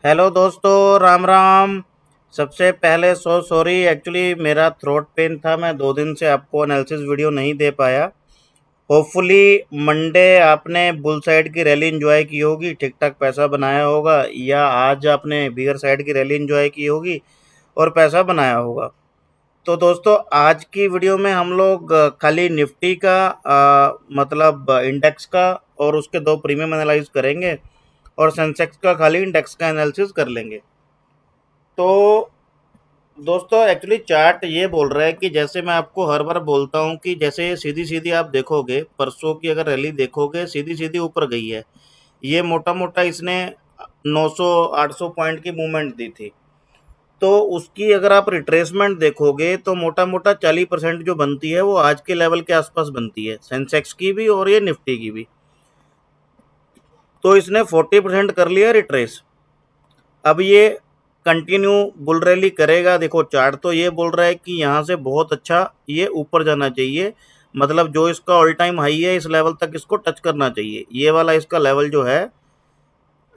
Hello दोस्तों, राम राम। सबसे पहले सॉरी, एक्चुअली मेरा थ्रोट पेन था। मैं 2 दिन से आपको एनालिसिस वीडियो नहीं दे पाया। होपफुली मंडे आपने बुल साइड की रैली एंजॉय की होगी, ठीक ठाक पैसा बनाया होगा, या आज आपने बियर साइड की रैली एंजॉय की होगी और पैसा बनाया होगा। तो दोस्तों, आज की वीडियो में हम लोग खाली निफ्टी का मतलब इंडेक्स का और उसके दो प्रीमियम एनालाइज करेंगे, और सेंसेक्स का खाली इंडेक्स का एनालिसिस कर लेंगे। तो दोस्तों, एक्चुअली चार्ट ये बोल रहा है कि जैसे मैं आपको हर बार बोलता हूँ कि जैसे सीधी सीधी आप देखोगे, परसों की अगर रैली देखोगे, सीधी सीधी ऊपर गई है। ये मोटा मोटा इसने 900 800 पॉइंट की मूवमेंट दी थी। तो उसकी अगर आप रिट्रेसमेंट देखोगे तो मोटा मोटा 40% जो बनती है वो आज के लेवल के आसपास बनती है, सेंसेक्स की भी और ये निफ्टी की भी। तो इसने 40% कर लिया रिट्रेस। अब ये कंटिन्यू बुल रैली करेगा। देखो, चार्ट तो ये बोल रहा है कि यहाँ से बहुत अच्छा ये ऊपर जाना चाहिए, मतलब जो इसका ऑल टाइम हाई है इस लेवल तक इसको टच करना चाहिए। ये वाला इसका लेवल जो है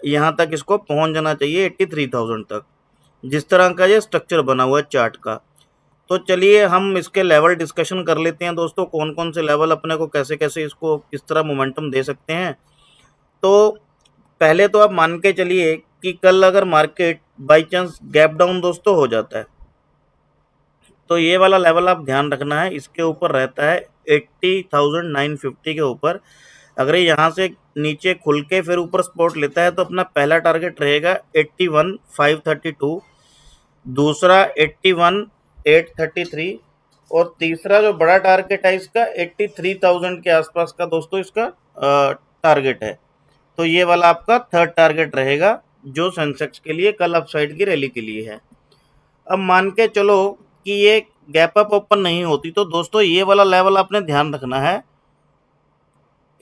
यहाँ तक इसको पहुँच जाना चाहिए, 83,000 तक। जिस तरह का ये स्ट्रक्चर बना हुआ है चार्ट का। तो चलिए हम इसके लेवल डिस्कशन कर लेते हैं दोस्तों, कौन कौन से लेवल अपने को कैसे कैसे इसको किस तरह मोमेंटम दे सकते हैं। तो पहले तो आप मान के चलिए कि कल अगर market by chance gap down दोस्तों हो जाता है, तो ये वाला लेवल आप ध्यान रखना है, इसके ऊपर रहता है 80,950 के ऊपर। अगर ये यहाँ से नीचे खुल के फिर ऊपर सपोर्ट लेता है तो अपना पहला टारगेट रहेगा 81,532, दूसरा 81,833, और तीसरा जो बड़ा टारगेट है इसका 83,000 के आसपास का दोस्तों इसका टारगेट है। तो ये वाला आपका थर्ड टारगेट रहेगा जो सेंसेक्स के लिए कल अपसाइड की रैली के लिए है। अब मान के चलो कि ये गैप अप ओपन नहीं होती, तो दोस्तों ये वाला लेवल आपने ध्यान रखना है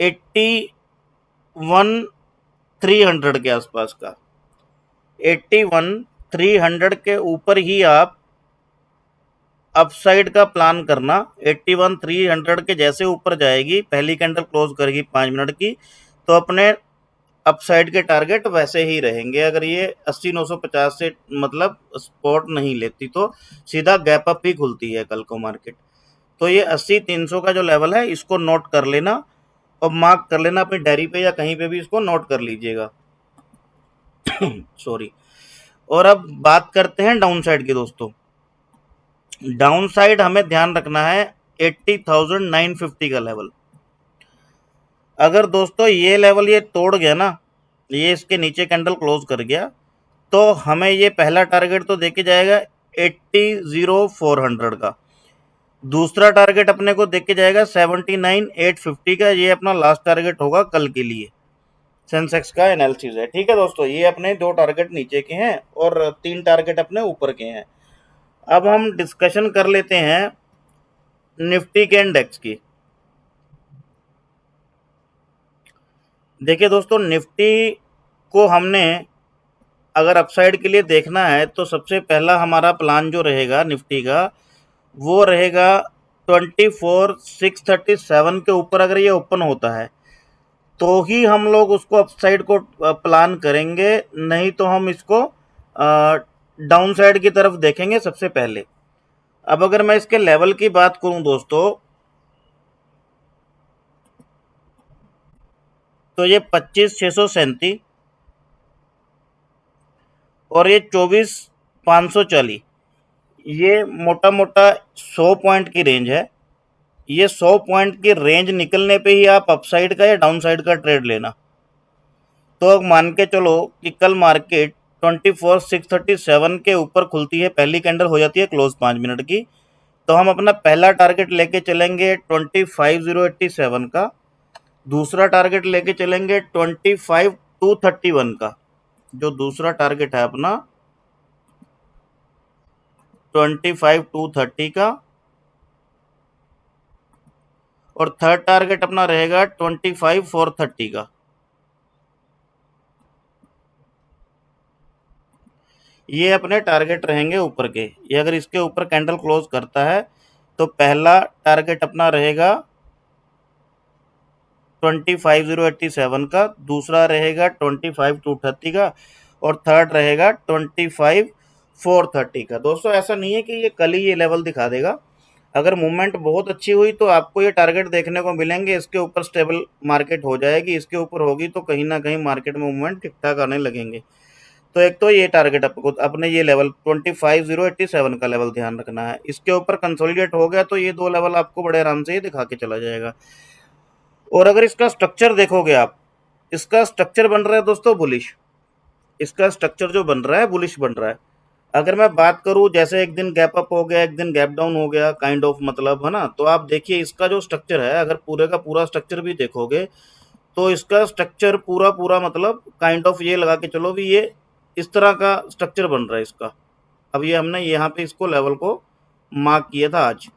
81,300 के आसपास का। 81,300 के ऊपर ही आप अपसाइड का प्लान करना। 81,300 के जैसे ऊपर जाएगी, पहली कैंडल क्लोज करेगी 5 मिनट की, तो अपने अपसाइड के टारगेट वैसे ही रहेंगे। अगर ये 80,950 से मतलब सपोर्ट नहीं लेती तो सीधा गैप अप ही खुलती है कल को मार्केट। तो ये 80,300 का जो लेवल है इसको नोट कर लेना और मार्क कर लेना अपनी डायरी पे या कहीं पे भी इसको नोट कर लीजिएगा। सॉरी। और अब बात करते हैं डाउन साइड की दोस्तों। डाउन साइड हमें ध्यान रखना है 80,950 का लेवल। अगर दोस्तों ये लेवल ये तोड़ गया ना, ये इसके नीचे कैंडल क्लोज कर गया, तो हमें ये पहला टारगेट तो देके जाएगा 80,400 का। दूसरा टारगेट अपने को देके जाएगा 79,850 का। ये अपना लास्ट टारगेट होगा कल के लिए। सेंसेक्स का एनालिसिस है, ठीक है दोस्तों। ये अपने 2 टारगेट नीचे के हैं और 3 टारगेट अपने ऊपर के हैं। अब हम डिस्कशन कर लेते हैं निफ्टी के इंडेक्स की। देखिए दोस्तों, निफ्टी को हमने अगर अपसाइड के लिए देखना है तो सबसे पहला हमारा प्लान जो रहेगा निफ्टी का, वो रहेगा 24,637 के ऊपर। अगर ये ओपन होता है तो ही हम लोग उसको अपसाइड को प्लान करेंगे, नहीं तो हम इसको डाउन साइड की तरफ देखेंगे सबसे पहले। अब अगर मैं इसके लेवल की बात करूं दोस्तों, तो ये 25,637 और ये 24,540, ये मोटा मोटा 100 पॉइंट की रेंज है। ये 100 पॉइंट की रेंज निकलने पे ही आप अपसाइड का या डाउन साइड का ट्रेड लेना। तो अब मान के चलो कि कल मार्केट 24,637 के ऊपर खुलती है, पहली कैंडल हो जाती है क्लोज 5 मिनट की, तो हम अपना पहला टारगेट लेके चलेंगे 25,087 का। दूसरा टारगेट लेके चलेंगे 25,231 का। जो दूसरा टारगेट है अपना 25,230 का, और थर्ड टारगेट अपना रहेगा 25,430 का। ये अपने टारगेट रहेंगे ऊपर के। ये अगर इसके ऊपर कैंडल क्लोज करता है तो पहला टारगेट अपना रहेगा 25,087 का, दूसरा रहेगा 25,230 का, और थर्ड रहेगा 25,430 का। दोस्तों ऐसा नहीं है कि ये कल ही ये लेवल दिखा देगा, अगर मूवमेंट बहुत अच्छी हुई तो आपको ये टारगेट देखने को मिलेंगे। इसके ऊपर स्टेबल मार्केट हो जाएगी, इसके ऊपर होगी तो कहीं ना कहीं मार्केट में मूवमेंट ठीक ठाक आने लगेंगे। तो एक तो ये टारगेट आपको अपने ये लेवल 25,087 का लेवल ध्यान रखना है। इसके ऊपर कंसोलिडेट हो गया तो ये दो लेवल आपको बड़े आराम से ये दिखा के चला जाएगा। और अगर इसका स्ट्रक्चर देखोगे आप, इसका स्ट्रक्चर बन रहा है दोस्तों बुलिश, इसका स्ट्रक्चर जो बन रहा है बुलिश बन रहा है। अगर मैं बात करूं जैसे एक दिन गैप अप हो गया, एक दिन गैप डाउन हो गया, काइंड ऑफ मतलब है ना, तो आप देखिए इसका जो स्ट्रक्चर है, अगर पूरे का पूरा स्ट्रक्चर भी देखोगे तो इसका स्ट्रक्चर पूरा पूरा मतलब काइंड ऑफ ये लगा के चलो भी ये इस तरह का स्ट्रक्चर बन रहा है इसका। अब ये हमने यहाँ पे इसको लेवल को मार्क किया था आज,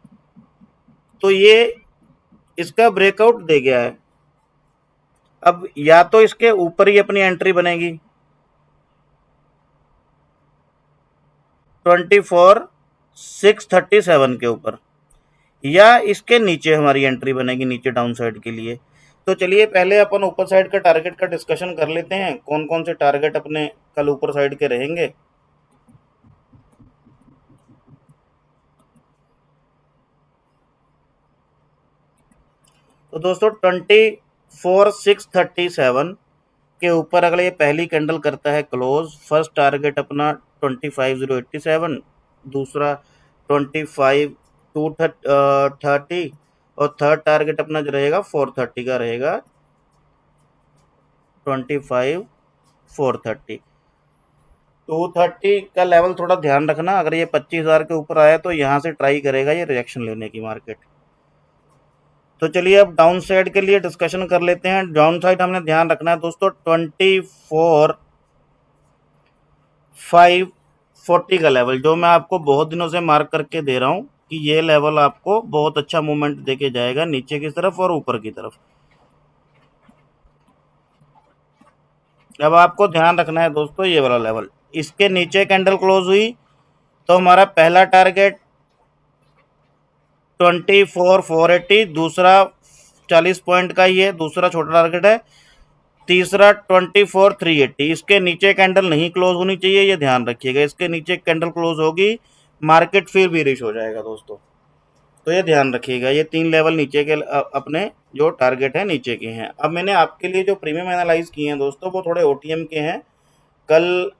तो ये इसका ब्रेकआउट दे गया है। अब या तो इसके ऊपर ही अपनी एंट्री बनेगी 24,637 के ऊपर, या इसके नीचे हमारी एंट्री बनेगी नीचे डाउन साइड के लिए। तो चलिए पहले अपन ऊपर साइड का टारगेट का डिस्कशन कर लेते हैं, कौन कौन से टारगेट अपने कल ऊपर साइड के रहेंगे। तो दोस्तों 24,637 के ऊपर अगर ये पहली कैंडल करता है क्लोज, फर्स्ट टारगेट अपना 25,087, दूसरा 25,230 और थर्ड टारगेट अपना जो रहेगा 430 का रहेगा 25,430। 230 का लेवल थोड़ा ध्यान रखना, अगर ये 25,000 के ऊपर आया तो यहाँ से ट्राई करेगा ये रिएक्शन लेने की मार्केट। तो चलिए अब डाउन साइड के लिए डिस्कशन कर लेते हैं। डाउन साइड हमने ध्यान रखना है दोस्तों 24,540 का लेवल, जो मैं आपको बहुत दिनों से मार्क करके दे रहा हूँ कि ये लेवल आपको बहुत अच्छा मूवमेंट देके जाएगा नीचे की तरफ और ऊपर की तरफ। अब आपको ध्यान रखना है दोस्तों ये वाला लेवल, इसके नीचे कैंडल क्लोज हुई तो हमारा पहला टारगेट 24,480, दूसरा 40 पॉइंट का ही है, दूसरा छोटा टारगेट है, तीसरा 24,380। इसके नीचे कैंडल नहीं क्लोज होनी चाहिए, ये ध्यान रखिएगा। इसके नीचे कैंडल क्लोज होगी मार्केट फिर भी रिच हो जाएगा दोस्तों, तो ये ध्यान रखिएगा। ये तीन लेवल नीचे के अपने जो टारगेट है नीचे के हैं। अब मैंने आपके लिए जो प्रीमियम एनालाइज किए हैं दोस्तों वो थोड़े ओटीएम के हैं कल,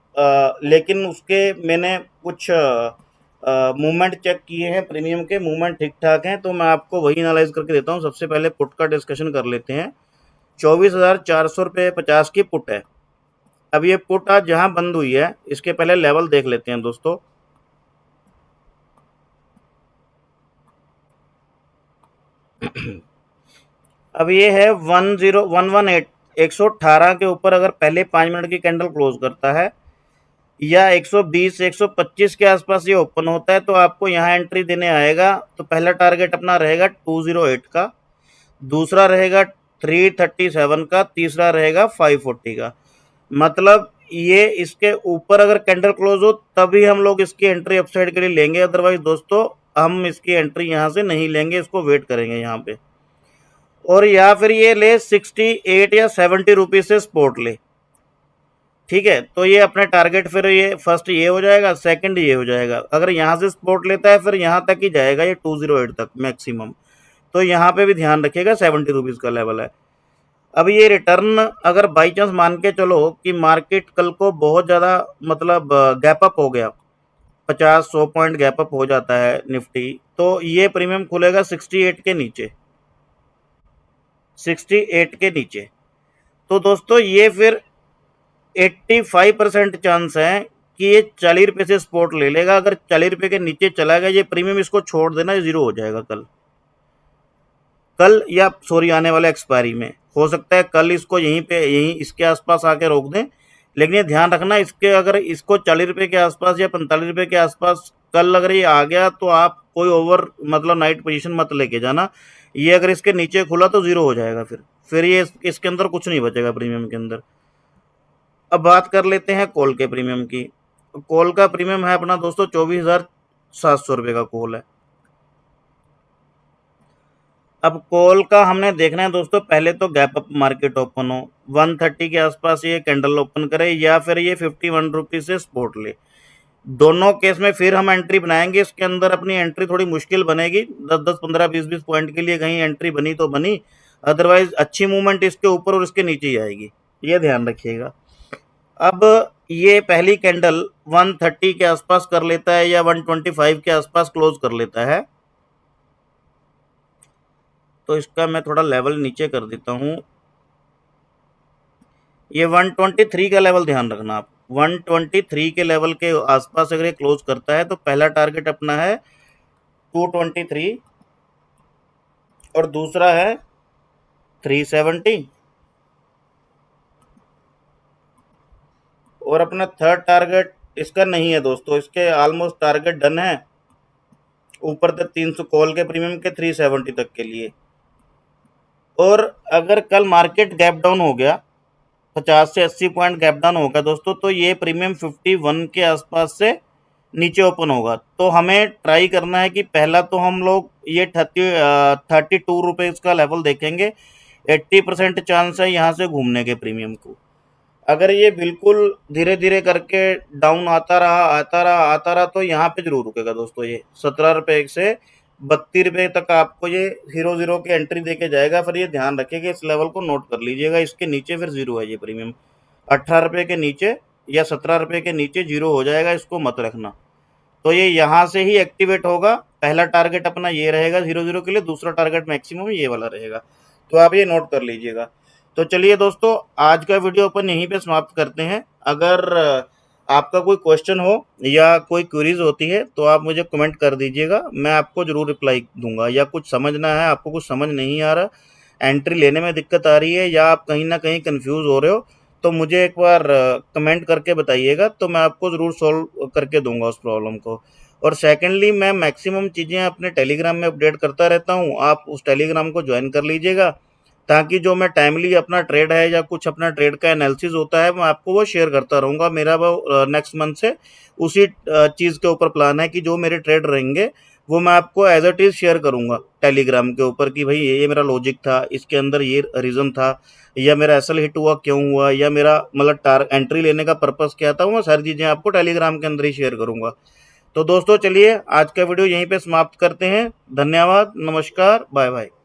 लेकिन उसके मैंने कुछ मूवमेंट चेक किए हैं, प्रीमियम के मूवमेंट ठीक ठाक हैं, तो मैं आपको वही एनालाइज करके देता हूँ। सबसे पहले पुट का डिस्कशन कर लेते हैं। 24,400 रुपये 50 की पुट है। अब ये पुट आज जहां बंद हुई है इसके पहले लेवल देख लेते हैं दोस्तों। अब ये है 10118, 118 के ऊपर अगर पहले 5 मिनट की कैंडल क्लोज करता है या 120 125 के आसपास ये ओपन होता है तो आपको यहाँ एंट्री देने आएगा। तो पहला टारगेट अपना रहेगा 208 का, दूसरा रहेगा 337 का, तीसरा रहेगा 540 का। मतलब ये इसके ऊपर अगर कैंडल क्लोज हो तभी हम लोग इसकी एंट्री अपसाइड के लिए लेंगे, अदरवाइज दोस्तों हम इसकी एंट्री यहाँ से नहीं लेंगे, इसको वेट करेंगे यहाँ पे। और या फिर ये ले 68 या 70 रुपीज से स्पोर्ट ले, ठीक है। तो ये अपने टारगेट फिर ये फर्स्ट ये हो जाएगा, सेकंड ये हो जाएगा। अगर यहाँ से स्पोर्ट लेता है फिर यहाँ तक ही जाएगा, ये 208 तक मैक्सिमम। तो यहाँ पे भी ध्यान रखिएगा 70 रुपीज़ का लेवल है। अब ये रिटर्न अगर बाई चांस मान के चलो कि मार्केट कल को बहुत ज़्यादा मतलब गैप अप हो गया, 50-100 पॉइंट गैप अप हो जाता है निफ्टी, तो ये प्रीमियम खुलेगा 68 के नीचे, 68 के नीचे। तो दोस्तों ये फिर 85% चांस है कि ये 40 रुपये से सपोर्ट ले लेगा। अगर 40 रुपये के नीचे चला गया ये प्रीमियम, इसको छोड़ देना, जीरो हो जाएगा कल या सॉरी आने वाले एक्सपायरी में। हो सकता है कल इसको यहीं पे यहीं इसके आसपास आके रोक दें, लेकिन ये ध्यान रखना इसके अगर इसको 40 रुपये के आसपास या 45 रुपये के आसपास कल अगर ये आ गया तो आप कोई ओवर मतलब नाइट पोजीशन मत लेके जाना। ये अगर इसके नीचे खुला तो जीरो हो जाएगा, फिर ये इसके अंदर कुछ नहीं बचेगा प्रीमियम के अंदर। अब बात कर लेते हैं कॉल के प्रीमियम की। कॉल का प्रीमियम है अपना दोस्तों 24,700 रुपये का कॉल है। अब कॉल का हमने देखना है दोस्तों, पहले तो गैप अप मार्केट ओपन हो, 130 के आसपास ये कैंडल ओपन करे या फिर ये 51 रुपीज से सपोर्ट ले। दोनों केस में फिर हम एंट्री बनाएंगे। इसके अंदर अपनी एंट्री थोड़ी मुश्किल बनेगी, 10-10, 15-20 पॉइंट के लिए कहीं एंट्री बनी तो बनी, अदरवाइज अच्छी मूवमेंट इसके ऊपर और इसके नीचे ही आएगी, ये ध्यान रखिएगा। अब ये पहली कैंडल 130 के आसपास कर लेता है या 125 के आसपास क्लोज कर लेता है, तो इसका मैं थोड़ा लेवल नीचे कर देता हूं। ये 123 का लेवल ध्यान रखना आप, 123 के लेवल के आसपास अगर ये क्लोज करता है तो पहला टारगेट अपना है 223 और दूसरा है 370 और अपना थर्ड टारगेट इसका नहीं है दोस्तों, इसके ऑलमोस्ट टारगेट डन है ऊपर तक 300 कॉल के प्रीमियम के 370 तक के लिए। और अगर कल मार्केट गैप डाउन हो गया, 50 से 80 पॉइंट गैप डाउन होगा दोस्तों, तो ये प्रीमियम 51 के आसपास से नीचे ओपन होगा। तो हमें ट्राई करना है कि पहला तो हम लोग ये 32 रुपीज़ का लेवल देखेंगे। 80% चांस है यहाँ से घूमने के प्रीमियम को। अगर ये बिल्कुल धीरे धीरे करके डाउन आता रहा तो यहाँ पे जरूर रुकेगा दोस्तों। ये 17 रुपये से 32 रुपये तक आपको ये 0-0 की एंट्री देके जाएगा। फिर ये ध्यान रखिएगा, इस लेवल को नोट कर लीजिएगा, इसके नीचे फिर जीरो है ये प्रीमियम। 18 रुपये के नीचे या 17 रुपये के नीचे जीरो हो जाएगा, इसको मत रखना। तो ये यहाँ से ही एक्टिवेट होगा। पहला टारगेट अपना ये रहेगा 0-0 के लिए, दूसरा टारगेट मैक्सिमम ये वाला रहेगा, तो आप ये नोट कर लीजिएगा। तो चलिए दोस्तों, आज का वीडियो अपन यहीं पे समाप्त करते हैं। अगर आपका कोई क्वेश्चन हो या कोई क्वेरीज होती है तो आप मुझे कमेंट कर दीजिएगा, मैं आपको ज़रूर रिप्लाई दूंगा। या कुछ समझना है, आपको कुछ समझ नहीं आ रहा, एंट्री लेने में दिक्कत आ रही है या आप कहीं ना कहीं कंफ्यूज हो रहे हो, तो मुझे एक बार कमेंट करके बताइएगा, तो मैं आपको ज़रूर सॉल्व करके दूंगा उस प्रॉब्लम को। और सेकेंडली, मैं मैक्सिमम चीज़ें अपने टेलीग्राम में अपडेट करता रहता हूँ, आप उस टेलीग्राम को ज्वाइन कर लीजिएगा, ताकि जो मैं टाइमली अपना ट्रेड है या कुछ अपना ट्रेड का एनालिसिस होता है, मैं आपको वो शेयर करता रहूँगा। मेरा वो नेक्स्ट मंथ से उसी चीज़ के ऊपर प्लान है कि जो मेरे ट्रेड रहेंगे वो मैं आपको एज इट इज़ शेयर करूँगा टेलीग्राम के ऊपर, कि भाई ये मेरा लॉजिक था, इसके अंदर ये रीज़न था, या मेरा एसएल हिट हुआ क्यों हुआ, या मेरा मतलब एंट्री लेने का पर्पस क्या था, वो सारी चीज़ें आपको टेलीग्राम के अंदर ही शेयर करूँगा। तो दोस्तों चलिए, आज का वीडियो यहीं पे समाप्त करते हैं। धन्यवाद, नमस्कार, बाय बाय।